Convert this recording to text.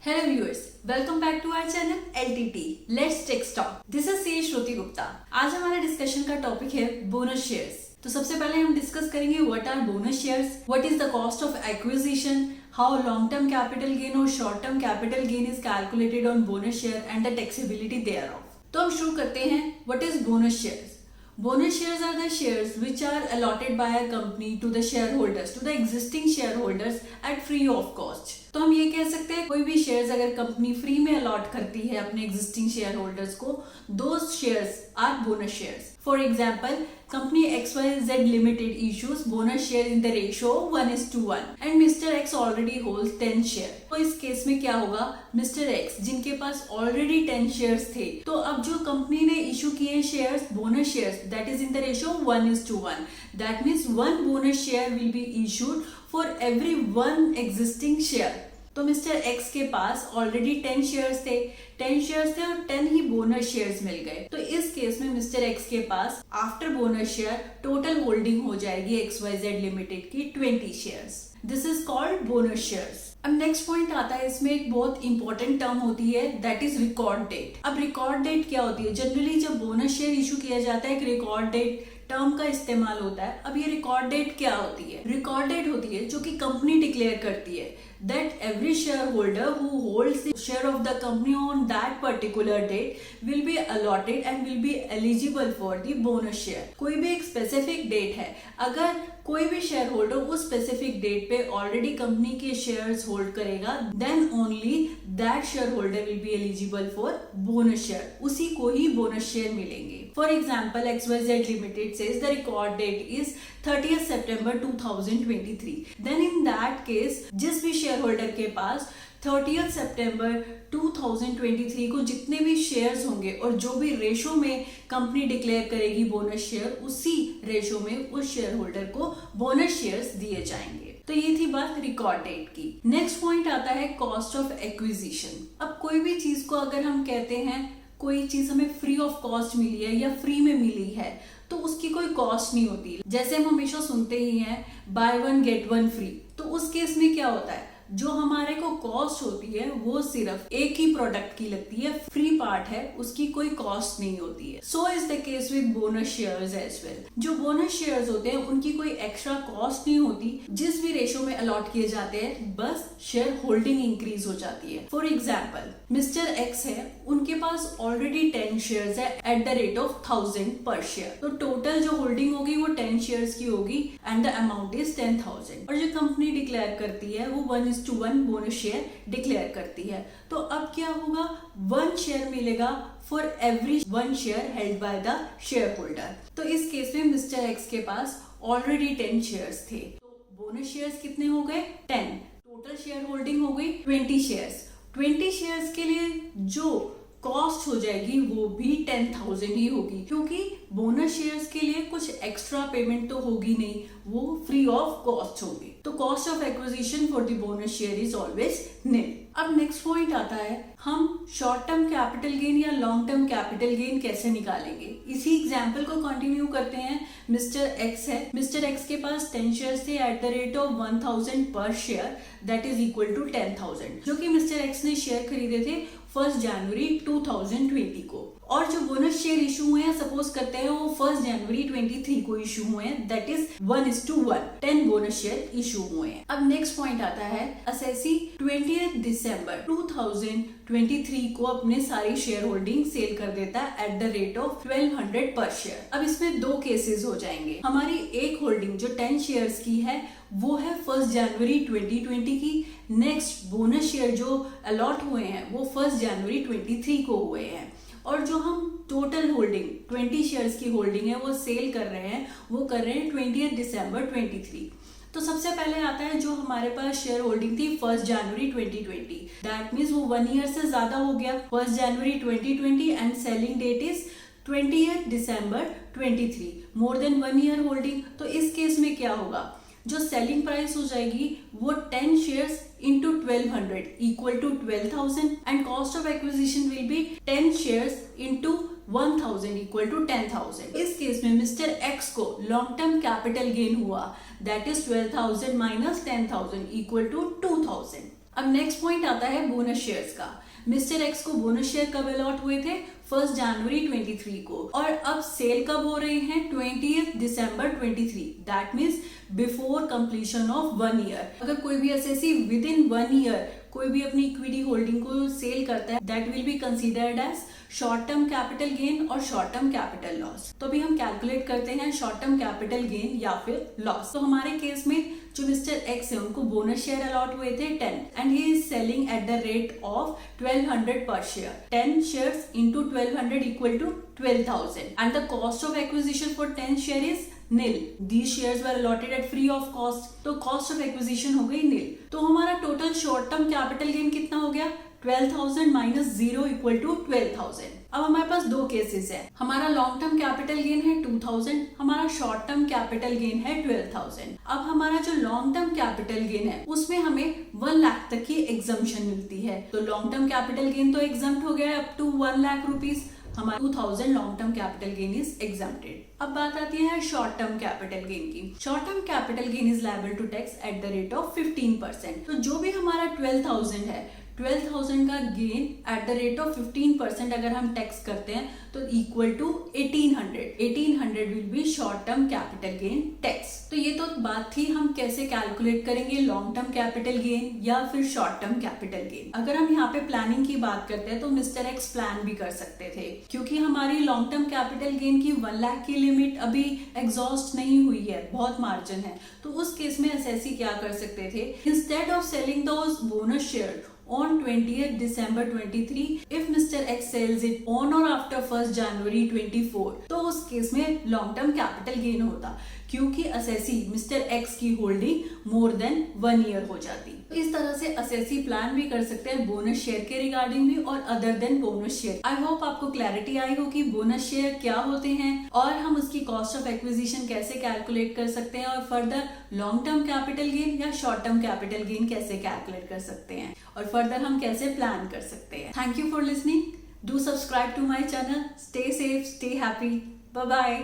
Hello viewers, welcome back to our channel LTT. Let's Tech Talk. This is C श्रुति गुप्ता. आज हमारा discussion का topic है bonus shares. तो सबसे पहले हम डिस्कस करेंगे what are bonus shares, what is the cost of acquisition, how long term capital gain और short term capital gain is calculated on bonus share and the taxability thereof. तो हम शुरू करते हैं. What is bonus shares? Bonus shares are the shares which are allotted by a company to the shareholders, to the existing shareholders at free of cost. तो हम ये कह सकते हैं कोई भी शेयर्स अगर कंपनी फ्री में अलॉट करती है अपने एग्जिस्टिंग शेयर होल्डर्स को, those shares are bonus shares. For example, company XYZ Limited issues bonus share in the ratio 1:1 and Mr. X already holds 10 share. तो इस केस में क्या होगा, Mr. X जिनके पास ऑलरेडी 10 शेयर्स थे, तो अब जो कंपनी ने इशू किए shares, bonus shares, that is in the ratio 1:1. That means 1 bonus share will be issued for every 1 existing share. तो मिस्टर एक्स के पास ऑलरेडी 10 शेयर्स थे और 10 ही बोनस शेयर्स मिल गए. तो इस केस में मिस्टर एक्स के पास after bonus share total holding हो जाएगी XYZ लिमिटेड की 20 shares. This is called bonus shares. अब नेक्स्ट पॉइंट आता है, इसमें एक बहुत इंपॉर्टेंट टर्म होती है, दैट इज रिकॉर्ड डेट. अब रिकॉर्ड डेट क्या होती है? जनरली जब बोनस शेयर इशू किया जाता है एक रिकॉर्ड डेट टर्म का इस्तेमाल होता है. अब ये रिकॉर्ड डेट क्या होती है? रिकॉर्ड डेट होती है जो कि कंपनी डिक्लेयर करती है that every shareholder who holds the share of the company on that particular date will be allotted and will be eligible for the bonus share. कोई भी एक स्पेसिफिक डेट है, अगर कोई भी शेयर होल्डर उस स्पेसिफिक डेट पे already company के शेयर्स होल्ड करेगा, then only that share holder will be eligible for bonus share. उसी को ही बोनस शेयर मिलेंगे. For example, XYZ Limited says the record date is 30th September 2023. Then in that case, जिस भी share holder के पास 30th September 2023 को जितने भी शेयर्स होंगे और जो भी रेशो में कंपनी डिक्लेयर करेगी बोनस शेयर, उसी रेशो में उस शेयर होल्डर को बोनस शेयर्स दिए जाएंगे. तो ये थी बात रिकॉर्ड डेट की. नेक्स्ट पॉइंट आता है कॉस्ट ऑफ एक्विजिशन. अब कोई भी चीज को अगर हम कहते हैं कोई चीज हमें फ्री ऑफ कॉस्ट मिली है या फ्री में मिली है, तो उसकी कोई कॉस्ट नहीं होती. जैसे हम हमेशा सुनते ही हैं बाय 1 get 1 फ्री. तो उस केस में क्या होता है, जो हमारे को कॉस्ट होती है वो सिर्फ एक ही प्रोडक्ट की लगती है, फ्री पार्ट है, उसकी कोई कॉस्ट नहीं होती है. So is the case with bonus shares as well. जो बोनस शेयर्स होते हैं उनकी कोई एक्स्ट्रा कॉस्ट नहीं होती. जिस भी रेशो में अलॉट किए जाते हैं बस शेयर होल्डिंग इंक्रीज हो जाती है. फॉर एग्जाम्पल, मिस्टर एक्स है, उनके पास ऑलरेडी 10 शेयर्स है एट द रेट ऑफ 1000 पर शेयर. तो टोटल जो होल्डिंग होगी वो 10 शेयर्स की होगी एंड द अमाउंट इज 10,000. और जो कंपनी डिक्लेयर करती है वो 1:1 बोनस शेयर डिक्लेयर करती है. तो अब क्या होगा, 1 शेयर मिलेगा for every 1 share held by the share holder. तो इस केस में मिस्टर एक्स के पास ऑलरेडी 10 शेयर्स थे. तो बोनस शेयर्स कितने हो गए? 10. टोटल शेयर होल्डिंग हो गई 20 शेयर्स. 20 शेयर्स के लिए जो कॉस्ट हो जाएगी वो भी 10,000 ही होगी, क्योंकि बोनस शेयर्स के लिए कुछ एक्स्ट्रा पेमेंट तो होगी नहीं, वो फ्री ऑफ कॉस्ट होगी. तो cost of acquisition for the bonus share is always nil. अब नेक्स्ट पॉइंट आता है, हम शॉर्ट टर्म कैपिटल गेन या लॉन्ग टर्म कैपिटल गेन कैसे निकालेंगे. इसी एग्जांपल को कंटिन्यू करते हैं. मिस्टर एक्स है, मिस्टर एक्स के पास 10 शेयर्स थे एट द रेट ऑफ 1000 पर share, that is equal to 10,000, जो कि मिस्टर एक्स ने शेयर खरीदे थे 1 जनवरी 2020 को. और जो बोनस शेयर इशू हुए हैं, सपोज करते हैं वो 1 जनवरी 2023 को इशू हुए हैं, that is 1:1, 10 bonus share issue हुए हैं. अब नेक्स्ट पॉइंट आता है, असेसी 20th दिसंबर 2023 को अपने सारी शेयर होल्डिंग सेल कर देता है eight the rate of 1200 per share. अब इसमें 2 केसेस हो जाएंगे. हमारी एक होल्डिंग जो 10 शेयर्स की है वो है 1 जनवरी 2020 की. नेक्स्ट बोनस शेयर जो अलॉट हुए हैं वो 1 जनवरी 2023 को हुए हैं. और जो हम टोटल होल्डिंग 20 शेयर्स की होल्डिंग है वो सेल कर रहे हैं, वो कर रहे हैं 20th दिसंबर 2023. तो सबसे पहले आता है जो हमारे पास शेयर होल्डिंग थी 1 जनवरी 2020, दैट मीन्स वो 1 ईयर से ज्यादा हो गया. 1 January 2020 and selling date is 20th December 23, more than 1 year holding. तो इस केस में क्या होगा, जो सेलिंग प्राइस हो जाएगी वो 10 shares into 1200 equal to 12,000 and cost of acquisition will be 10 shares into 1000 equal to 10,000. इस केस में मिस्टर एक्स को लॉन्ग टर्म कैपिटल गेन हुआ, that is 12,000 minus 10,000 equal to 2,000. अब नेक्स्ट पॉइंट आता है बोनस शेयर्स का। मिस्टर एक्स को bonus share कब अलॉट हुए थे? 1 जनवरी 23 को, और अब सेल कब हो रहे हैं? 20 दिसंबर 23। That means before completion of 1 year. अगर कोई भी एसएससी विद इन 1 ईयर कोई भी अपनी इक्विटी होल्डिंग को सेल करता है, that will be considered as short term capital gain और शॉर्ट टर्म कैपिटल लॉस। तो अभी हम कैलकुलेट करते हैं शॉर्ट टर्म कैपिटल गेन या फिर लॉस। तो हमारे केस में जो मिस्टर एक्स है उनको बोनस शेयर अलॉट हुए थे 10 and he is selling at the rate of 1200 per share. 10 shares into 1200 equal to 12,000 and the cost of acquisition for 10 share is nil. These shares were allotted at free of cost. तो cost of acquisition हो गई nil. तो हमारा total short term capital gain कितना हो गया? 12,000 minus 0 equal to 12,000। अब हमारे पास दो केसेस है। हमारा लॉन्ग टर्म कैपिटल गेन है 2,000, हमारा शॉर्ट टर्म कैपिटल गेन है 12,000। अब हमारा जो लॉन्ग टर्म कैपिटल गेन है उसमें हमें 1 लाख तक की एग्जम्पशन मिलती है। तो लॉन्ग टर्म कैपिटल गेन तो एग्जम्प्ट हो गया है अप टू 1 लाख रुपीज। हमारा 2,000 long term capital gain is exempted. अब बात आती है शॉर्ट टर्म कैपिटल गेन की। Short term capital gain is liable to tax at the rate of 15%। तो जो भी हमारा 12,000 है, 12,000 का gain at the rate of 15% अगर हम टैक्स करते हैं तो equal to 1800 will be short term capital gain tax. तो ये तो बात थी हम कैसे कैलकुलेट करेंगे लॉन्ग टर्म कैपिटल गेन या फिर शॉर्ट टर्म कैपिटल गेन। अगर हम यहाँ पे प्लानिंग की बात करते हैं तो मिस्टर एक्स प्लान भी कर सकते थे, क्योंकि हमारी लॉन्ग टर्म कैपिटल गेन की 1 लाख की लिमिट अभी एग्जॉस्ट नहीं हुई है, बहुत मार्जिन है। तो उस केस में एसएससी क्या कर सकते थे? Instead of selling those bonus share on 20th December 23, if Mr. X sells it on or after 1st January 24, तो उस केस में लॉन्ग टर्म कैपिटल गेन होता, क्योंकि एसएससी मिस्टर एक्स की होल्डिंग मोर देन 1 ईयर हो जाती। तो इस तरह से एसएससी प्लान भी कर सकते हैं बोनस शेयर के रिगार्डिंग भी और other than bonus share. I hope आपको क्लैरिटी आई हो कि बोनस शेयर क्या होते हैं और हम उसकी कॉस्ट ऑफ एक्विजिशन कैसे कैलकुलेट कर सकते हैं, और further long term capital gain या शॉर्ट टर्म कैपिटल गेन कैसे कैलकुलेट कर सकते हैं, और फर्दर हम कैसे प्लान कर सकते हैं। Thank you for listening. Do subscribe to my channel. Stay safe, stay happy. Bye bye.